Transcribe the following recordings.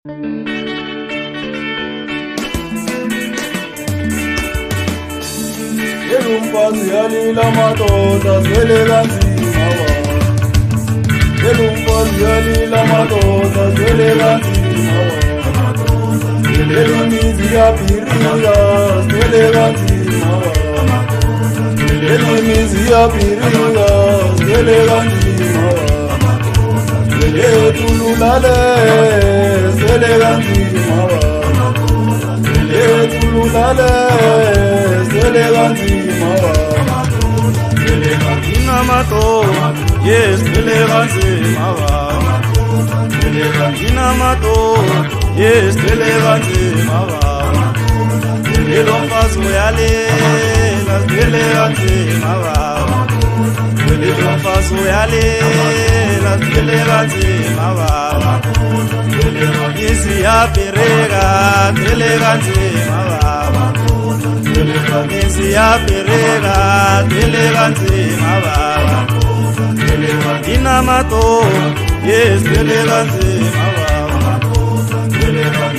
Elumfazi yalila madoda zwele kanzima wa. Elumfazi yalila madoda zwele kanzima wa. Elimizi yapiriga zwele kanzima wa. Elimizi yapiriga zwele kanzima wa. Elitululale zwele kanzima wa. Elitululale zwele kanzima wa. Inamato, yes, eleganzima wa. Inamato, yes, eleganzima wa. Elomfazi uyalela, eleganzima wa. Elomfazi uyalela, eleganzima wa. Isi yapirega, eleganzima wa. Isi yapirega, eleganzima wa. Inamato, yes, eleganzima wa.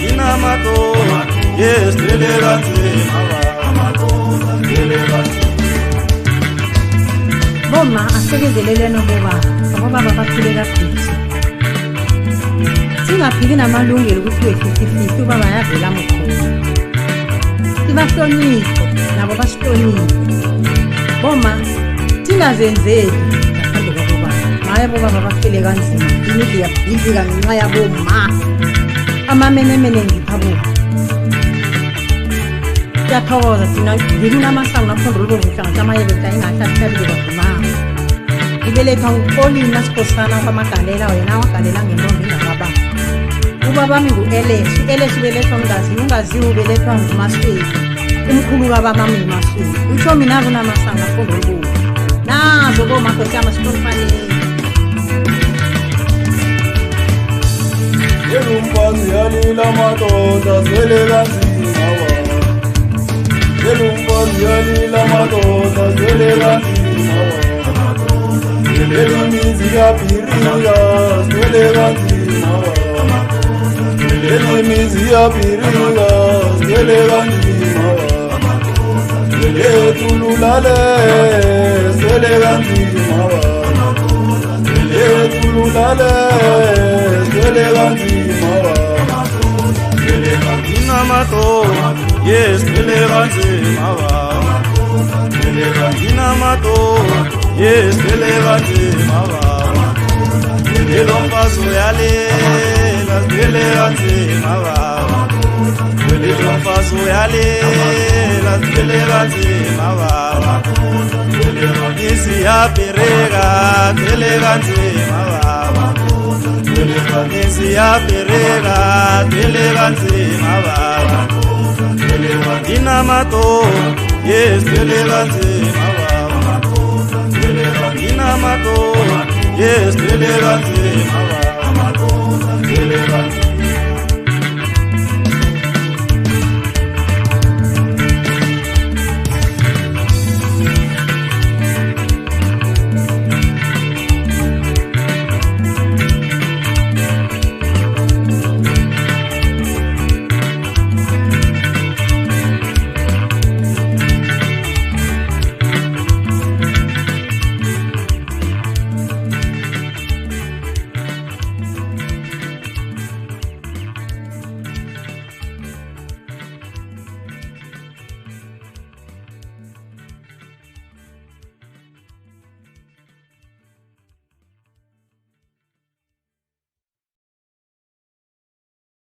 Inamato, yes, eleganzima wa. Boma asekezelele ngoba baphile kakhulu. Singaphili namalungelo ukuthi we-50-50 ubaba yavela mkhulu. Sibahloniphe nabo basihloniphe. Boma singazenzeli ngaphandle kwabobaba. Maye bobaba baphile kanzima. Imizi yabhidlika ngenxa yaboma. Amamenemene ngiphabuka. Siyathokoza thina ngili namasango naphondolo bokuhlanga samayebenta ingahlahlabile kwazimanga. Ibeletha uPaulina Sikhosana kwamagalela wena wagalela ngentombi ngababa. Ubaba mi ngu-Elesh, u-Elesh ubelethwa ungaziwe ubelethwa nguMasweli. Umkhulu kababa nguMasweli. Utsho mina kunamasango naphondolo boku. Nazo bomakhosi amasikhonifanele. Elumfazi yalila madoda zwele kanzima wa. Elumfazi yalila madoda zwele kanzima wa. Elimizi yapiriga zwele kanzima wa. Elimizi yapiriga zwele kanzima wa. Elitululale zwele kanzima wa. Elitululale zwele kanzima wa. Inamato, yes, eleganzima wa. Inamato, yes, eleganzima wa. Elomfazi uyalela, eleganzima wa. Elomfazi uyalela, eleganzima wa. Isi yapirega, eleganzima wa. Isi yapirega, eleganzima wa. Inamato, yes, eleganzima wa. Inamato, yes, eleganzima wa.